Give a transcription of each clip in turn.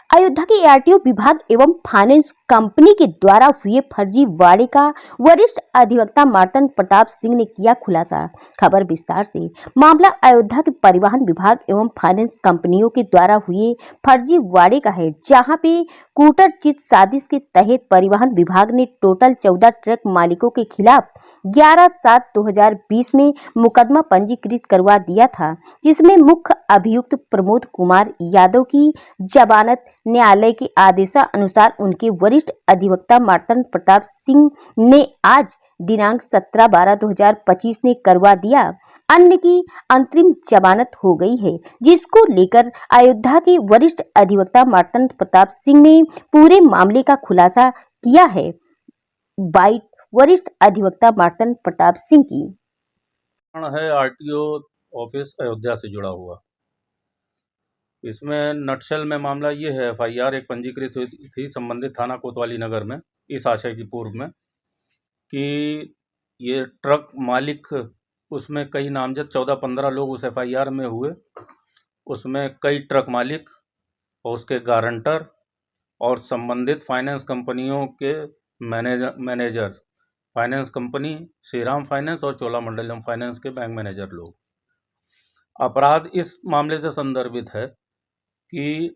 अयोध्या के आरटीओ विभाग एवं फाइनेंस कंपनी के द्वारा हुए फर्जीवाड़े का वरिष्ठ अधिवक्ता मार्तंड प्रताप सिंह ने किया खुलासा। खबर विस्तार से। मामला अयोध्या के परिवहन विभाग एवं फाइनेंस कंपनियों के द्वारा हुए फर्जीवाड़े का है, जहां पे कूटरचित साजिश के तहत परिवहन विभाग ने टोटल 14 ट्रक मालिकों के खिलाफ 11/7/2020 में मुकदमा पंजीकृत करवा दिया था, जिसमें मुख्य अभियुक्त प्रमोद कुमार यादव की जमानत न्यायालय के आदेशानुसार उनके वरिष्ठ अधिवक्ता मार्तंड प्रताप सिंह ने आज दिनांक 17/12/2025 ने करवा दिया। अन्य की अंतरिम जमानत हो गई है, जिसको लेकर अयोध्या के वरिष्ठ अधिवक्ता मार्तंड प्रताप सिंह ने पूरे मामले का खुलासा किया है। बाइट वरिष्ठ अधिवक्ता मार्तंड प्रताप सिंह की है आरटीओ ऑफिस अयोध्या से जुड़ा हुआ। इसमें नटशल में मामला ये है, एफआईआर एक पंजीकृत हुई थी संबंधित थाना कोतवाली नगर में इस आशय की पूर्व में कि ये ट्रक मालिक, उसमें कई नामजद 14-15 लोग उस एफआईआर में हुए। उसमें कई ट्रक मालिक और उसके गारंटर और संबंधित फाइनेंस कंपनियों के manager finance company Shriram finance और चोलामंडलम फाइनेंस के बैंक मैनेजर लोग। अपराध इस मामले से संदर्भित है कि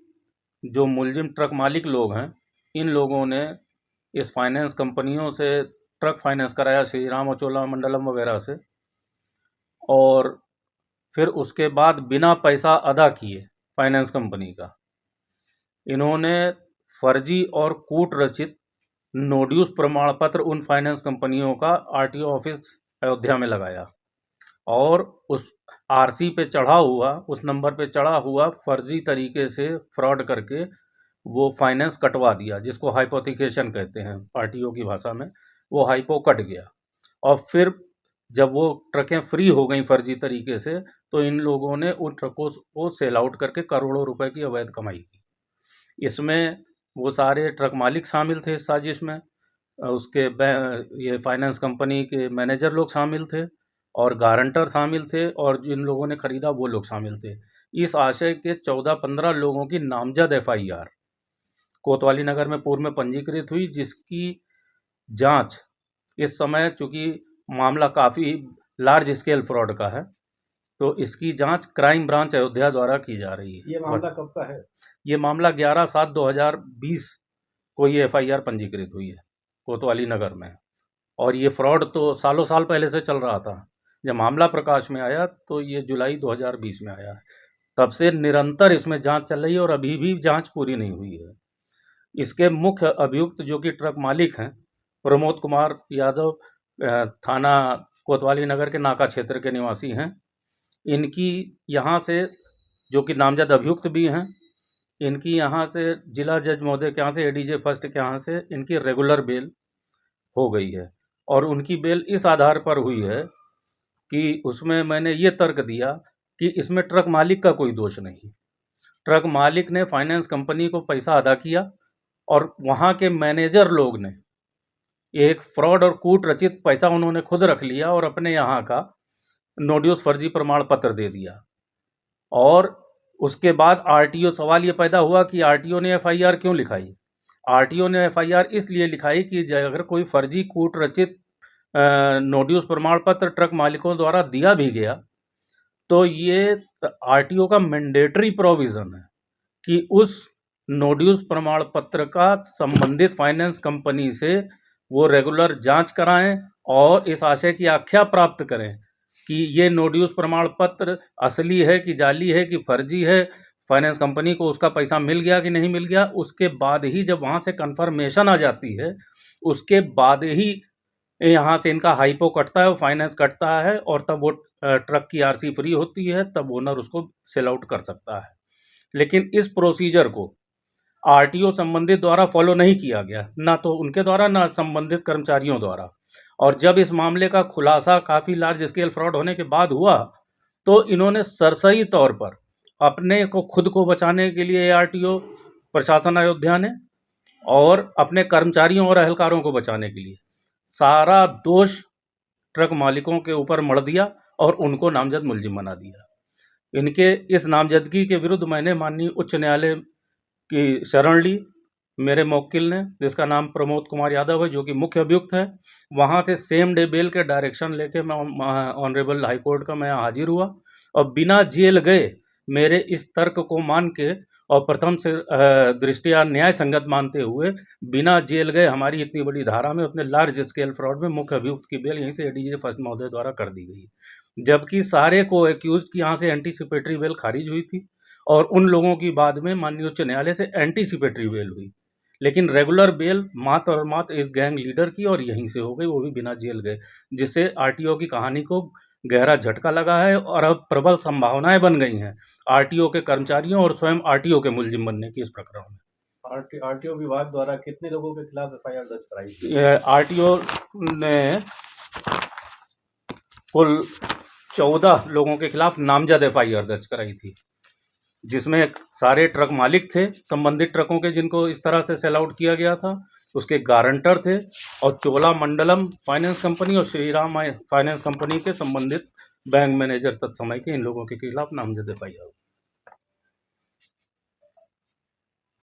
जो मुलजिम ट्रक मालिक लोग हैं, इन लोगों ने इस फाइनेंस कंपनियों से ट्रक फाइनेंस कराया श्रीराम और चोलामंडलम वगैरह से, और फिर उसके बाद बिना पैसा अदा किए फाइनेंस कंपनी का इन्होंने फर्जी और कूट रचित नोड्यूस प्रमाण पत्र उन फाइनेंस कंपनियों का आरटीओ ऑफिस अयोध्या में लगाया और उस आरसी पे चढ़ा हुआ, उस नंबर पे चढ़ा हुआ फर्जी तरीके से फ्रॉड करके वो फाइनेंस कटवा दिया, जिसको हाइपोथिकेशन कहते हैं आरटीओ की भाषा में। वो हाइपो कट गया और फिर जब वो ट्रकें फ्री हो गई फर्जी तरीके से, तो इन लोगों ने उन ट्रकों को सेल आउट करके करोड़ों रुपए की अवैध कमाई की। इसमें वो सारे ट्रक मालिक शामिल थे इस साजिश में, उसके ये फाइनेंस कंपनी के मैनेजर लोग शामिल थे और गारंटर शामिल थे और जिन लोगों ने खरीदा वो लोग शामिल थे। इस आशय के 14-15 लोगों की नामजद एफआईआर कोतवाली नगर में पूर्व में पंजीकृत हुई, जिसकी जांच इस समय, चूंकि मामला काफ़ी लार्ज स्केल फ्रॉड का है, तो इसकी जांच क्राइम ब्रांच अयोध्या द्वारा की जा रही है। ये मामला कब का है? ये मामला 11/7/2020 को ये एफआईआर पंजीकृत हुई है कोतवाली नगर में, और ये फ्रॉड तो सालों साल पहले से चल रहा था। जब मामला प्रकाश में आया तो ये जुलाई 2020 में आया है। तब से निरंतर इसमें जांच चल रही है और अभी भी जांच पूरी नहीं हुई है। इसके मुख्य अभियुक्त जो कि ट्रक मालिक हैं, प्रमोद कुमार यादव, थाना कोतवाली नगर के नाका क्षेत्र के निवासी हैं। इनकी यहाँ से, जो कि नामजद अभियुक्त भी हैं, इनकी यहाँ से जिला जज महोदय के यहाँ से, एडीजे फर्स्ट के यहाँ से इनकी रेगुलर बेल हो गई है। और उनकी बेल इस आधार पर हुई है कि उसमें मैंने ये तर्क दिया कि इसमें ट्रक मालिक का कोई दोष नहीं। ट्रक मालिक ने फाइनेंस कंपनी को पैसा अदा किया और वहाँ के मैनेजर लोग ने एक फ्रॉड और कूट रचित पैसा उन्होंने खुद रख लिया और अपने यहाँ का नोड्यूस फर्जी प्रमाण पत्र दे दिया। और उसके बाद आरटीओ, सवाल ये पैदा हुआ कि आरटीओ ने एफआईआर क्यों लिखाई। आरटीओ ने एफआईआर इसलिए लिखाई कि अगर कोई फर्जी कूट रचित नोड्यूस प्रमाण पत्र ट्रक मालिकों द्वारा दिया भी गया, तो ये आरटीओ का मैंडेटरी प्रोविज़न है कि उस नोड्यूस प्रमाण पत्र का संबंधित फाइनेंस कंपनी से वो रेगुलर जांच कराएं और इस आशय की आख्या प्राप्त करें कि ये नोड्यूस प्रमाण पत्र असली है कि जाली है कि फर्जी है, फाइनेंस कंपनी को उसका पैसा मिल गया कि नहीं मिल गया। उसके बाद ही जब वहाँ से कन्फर्मेशन आ जाती है, उसके बाद ही यहाँ से इनका हाइपो कटता है, फाइनेंस कटता है, और तब वो ट्रक की आरसी फ्री होती है, तब ओनर उसको सेल आउट कर सकता है। लेकिन इस प्रोसीजर को आरटीओ संबंधित द्वारा फॉलो नहीं किया गया, ना तो उनके द्वारा ना संबंधित कर्मचारियों द्वारा। और जब इस मामले का खुलासा काफ़ी लार्ज स्केल फ्रॉड होने के बाद हुआ, तो इन्होंने सरसरी तौर पर अपने को खुद को बचाने के लिए आरटीओ प्रशासन अयोध्या ने और अपने कर्मचारियों और अहलकारों को बचाने के लिए सारा दोष ट्रक मालिकों के ऊपर मढ़ दिया और उनको नामजद मुलजिम बना दिया। इनके इस नामजदगी के विरुद्ध मैंने माननीय उच्च न्यायालय की शरण ली मेरे मुवक्किल ने, जिसका नाम प्रमोद कुमार यादव है, जो कि मुख्य अभियुक्त है। वहाँ से सेम डे बेल के डायरेक्शन लेके मैं ऑनरेबल हाई कोर्ट का मैं हाजिर हुआ और बिना जेल गए मेरे इस तर्क को मान के और प्रथम से दृष्टिया न्याय संगत मानते हुए बिना जेल गए हमारी इतनी बड़ी धारा में अपने लार्ज स्केल फ्रॉड में मुख्य अभियुक्त की बेल यहीं से एडीजे फर्स्ट महोदय द्वारा कर दी गई, जबकि सारे को एक्यूज की यहाँ से एंटीसिपेटरी बेल खारिज हुई थी और उन लोगों की बाद में माननीय उच्च न्यायालय से एंटीसिपेटरी बेल हुई, लेकिन रेगुलर बेल मात्र और मात्र इस गैंग लीडर की और यहीं से हो गई, वो भी बिना जेल गए, जिससे आरटीओ की कहानी को गहरा झटका लगा है और अब प्रबल संभावनाएं बन गई हैं आरटीओ के कर्मचारियों और स्वयं आरटीओ के मुलजिम बनने की इस प्रकरण में। आरटीओ विभाग द्वारा कितने लोगों के खिलाफ एफआईआर दर्ज कराई थी? आरटीओ ने कुल 14 लोगों के खिलाफ नामजद एफआईआर दर्ज कराई थी, जिसमें सारे ट्रक मालिक थे संबंधित ट्रकों के जिनको इस तरह से सेल आउट किया गया था, उसके गारंटर थे और चोला मंडलम फाइनेंस कंपनी और श्रीराम फाइनेंस कंपनी के संबंधित बैंक मैनेजर तत्समय के इन लोगों के खिलाफ नामजद एफआईआर।